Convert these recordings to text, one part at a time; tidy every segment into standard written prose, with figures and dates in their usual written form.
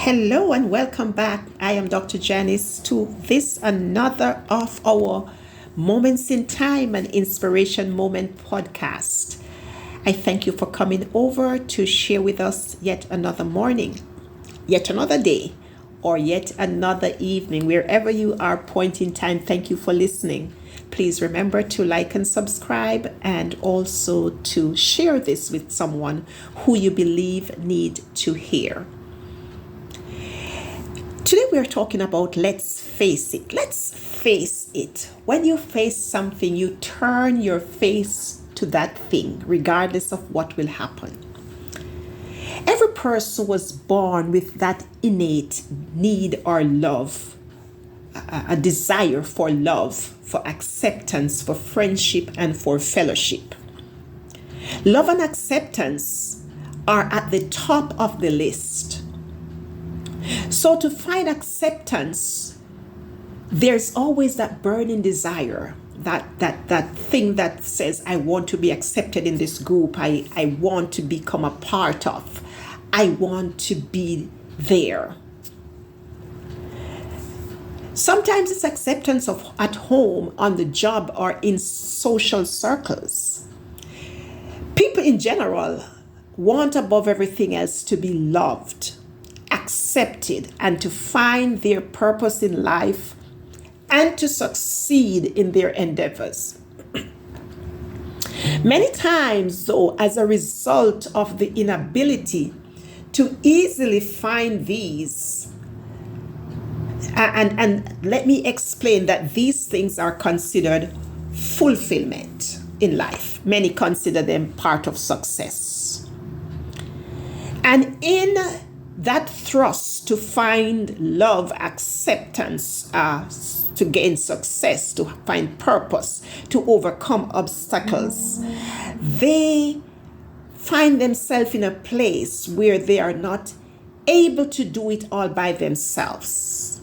Hello and welcome back. I am Dr. Janice to this another of our Moments in Time and Inspiration Moment podcast. I thank you for coming over to share with us yet another morning, yet another day, or yet another evening. Wherever you are, point in time, thank you for listening. Please remember to like and subscribe and also to share this with someone who you believe need to hear. Today we are talking about let's face it. Let's face it. When you face something, you turn your face to that thing, regardless of what will happen. Every person was born with that innate need or love, a desire for love, for acceptance, for friendship, and for fellowship. Love and acceptance are at the top of the list. So to find acceptance, there's always that burning desire, that thing that says, I want to be accepted in this group. I want to become a part of. I want to be there. Sometimes it's acceptance of at home, on the job, or in social circles. People in general want above everything else to be loved, accepted, and to find their purpose in life and to succeed in their endeavors. Many times, though, as a result of the inability to easily find these, and let me explain that these things are considered fulfillment in life. Many consider them part of success. And in that thrust to find love, acceptance, to gain success, to find purpose, to overcome obstacles, they find themselves in a place where they are not able to do it all by themselves.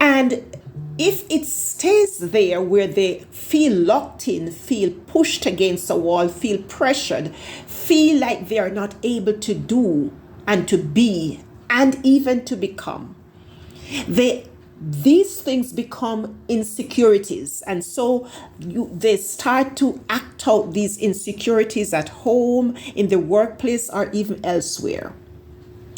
And if it stays there where they feel locked in, feel pushed against a wall, feel pressured, feel like they are not able to do and to be and even to become, these things become insecurities. And so they start to act out these insecurities at home, in the workplace, or even elsewhere.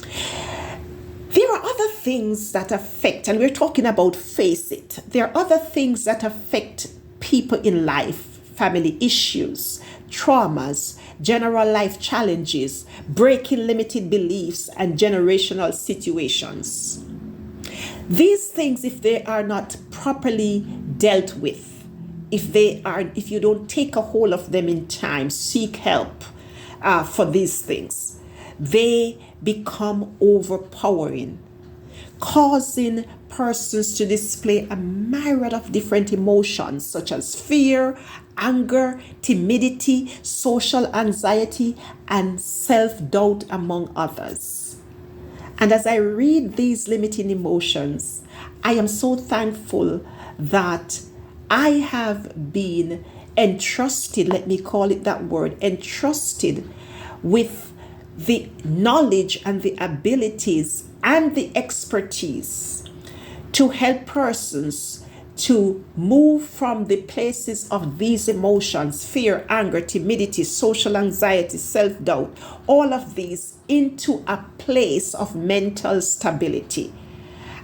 There are other things that affect, and we're talking about face it. There are other things that affect people in life: family issues, traumas, general life challenges, breaking limited beliefs, and generational situations. These things, if they are not properly dealt with, if you don't take a hold of them in time, seek help for these things, they become overpowering, causing persons to display a myriad of different emotions such as fear, anger, timidity, social anxiety, and self-doubt, among others. And as I read these limiting emotions, I am so thankful that I have been entrusted, let me call it that word, entrusted with the knowledge and the abilities and the expertise to help persons to move from the places of these emotions: fear, anger, timidity, social anxiety, self-doubt, all of these, into a place of mental stability.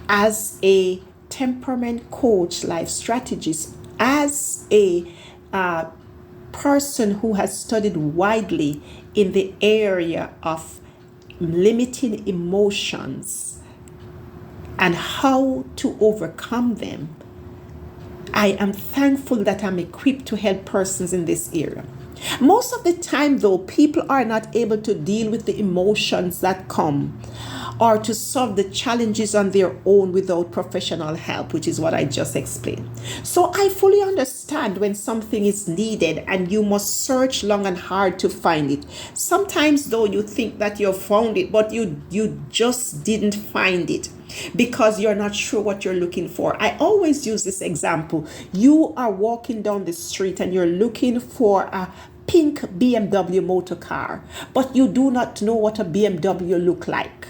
As a temperament coach, life strategist, as a person who has studied widely in the area of limiting emotions and how to overcome them, I am thankful that I'm equipped to help persons in this area. Most of the time, though, people are not able to deal with the emotions that come or to solve the challenges on their own without professional help, which is what I just explained. So I fully understand when something is needed and you must search long and hard to find it. Sometimes, though, you think that you've found it, but you just didn't find it because you're not sure what you're looking for. I always use this example. You are walking down the street and you're looking for a pink BMW motor car, but you do not know what a BMW look like.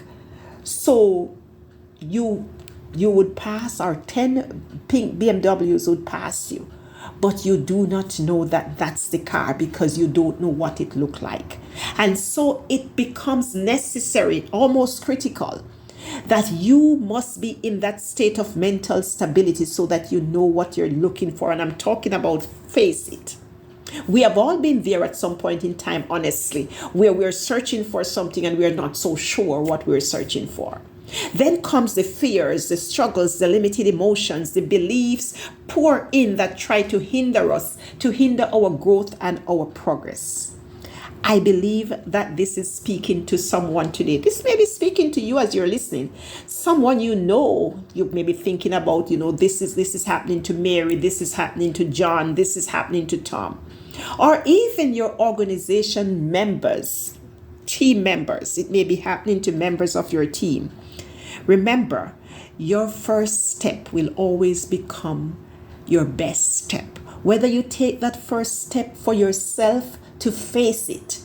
So you would pass, or 10 pink BMWs would pass you, but you do not know that that's the car because you don't know what it looked like. And so it becomes necessary, almost critical, that you must be in that state of mental stability so that you know what you're looking for. And I'm talking about face it. We have all been there at some point in time, honestly, where we're searching for something and we're not so sure what we're searching for. Then comes the fears, the struggles, the limited emotions, the beliefs pour in that try to hinder us, to hinder our growth and our progress. I believe that this is speaking to someone today. This may be speaking to you as you're listening. Someone you may be thinking about, this is happening to Mary, this is happening to John, this is happening to Tom. Or even your organization members, team members. It may be happening to members of your team. Remember, your first step will always become your best step. Whether you take that first step for yourself to face it,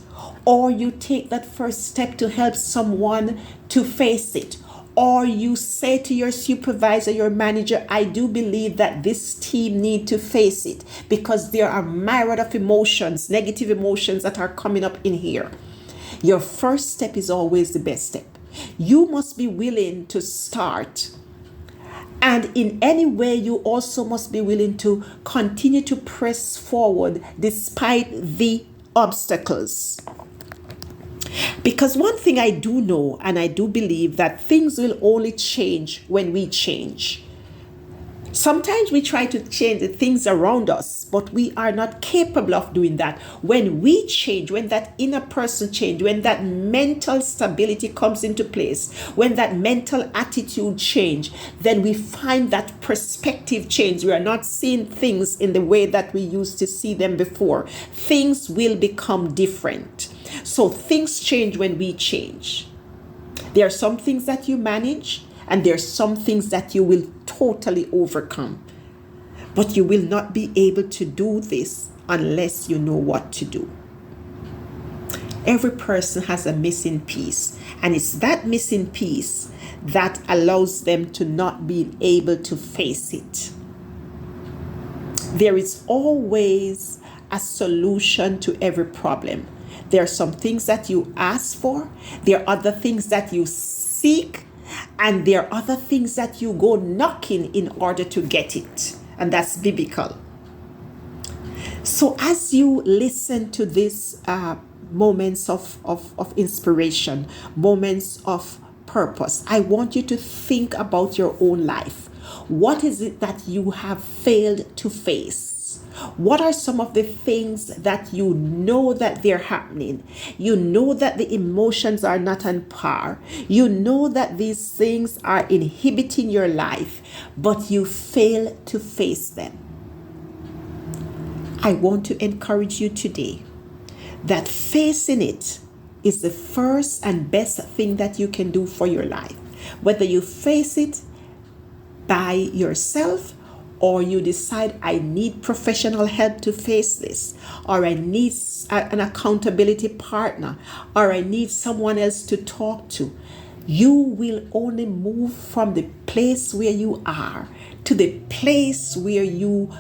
or you take that first step to help someone to face it, or you say to your supervisor, your manager, I do believe that this team need to face it because there are myriad of emotions, negative emotions that are coming up in here. Your first step is always the best step. You must be willing to start. And in any way, you also must be willing to continue to press forward despite the obstacles. Because one thing I do know, and I do believe, that things will only change when we change. Sometimes we try to change the things around us, but we are not capable of doing that. When we change, when that inner person change, when that mental stability comes into place, when that mental attitude change, then we find that perspective change. We are not seeing things in the way that we used to see them before. Things will become different. So things change when we change. There are some things that you manage, and there are some things that you will totally overcome. But you will not be able to do this unless you know what to do. Every person has a missing piece, and it's that missing piece that allows them to not be able to face it. There is always a solution to every problem. There are some things that you ask for, there are other things that you seek, and there are other things that you go knocking in order to get it. And that's biblical. So as you listen to these moments of inspiration, moments of purpose, I want you to think about your own life. What is it that you have failed to face? What are some of the things that you know that they're happening? You know that the emotions are not on par. You know that these things are inhibiting your life, but you fail to face them. I want to encourage you today that facing it is the first and best thing that you can do for your life. Whether you face it by yourself, or you decide I need professional help to face this, or I need an accountability partner, or I need someone else to talk to, you will only move from the place where you are to the place where you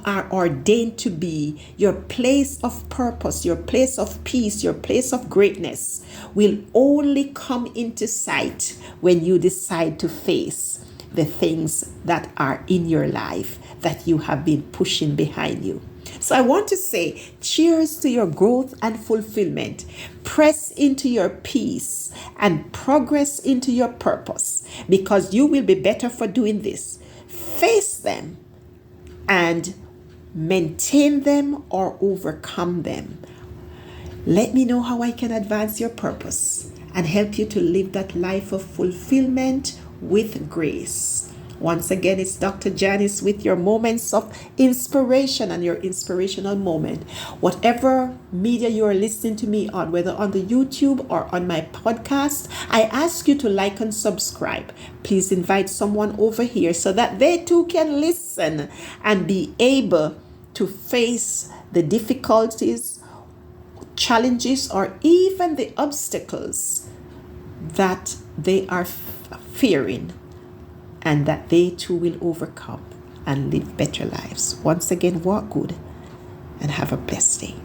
are ordained to be. Your place of purpose, your place of peace, your place of greatness will only come into sight when you decide to face the things that are in your life that you have been pushing behind you. So I want to say cheers to your growth and fulfillment. Press into your peace and progress into your purpose, because you will be better for doing this. Face them and maintain them or overcome them. Let me know how I can advance your purpose and help you to live that life of fulfillment with grace. Once again, it's Dr. Janice with your moments of inspiration and your inspirational moment. Whatever media you are listening to me on, whether on the YouTube or on my podcast, I ask you to like and subscribe. Please invite someone over here so that they too can listen and be able to face the difficulties, challenges, or even the obstacles that they are fearing, and that they too will overcome and live better lives. Once again, walk good and have a blessed day.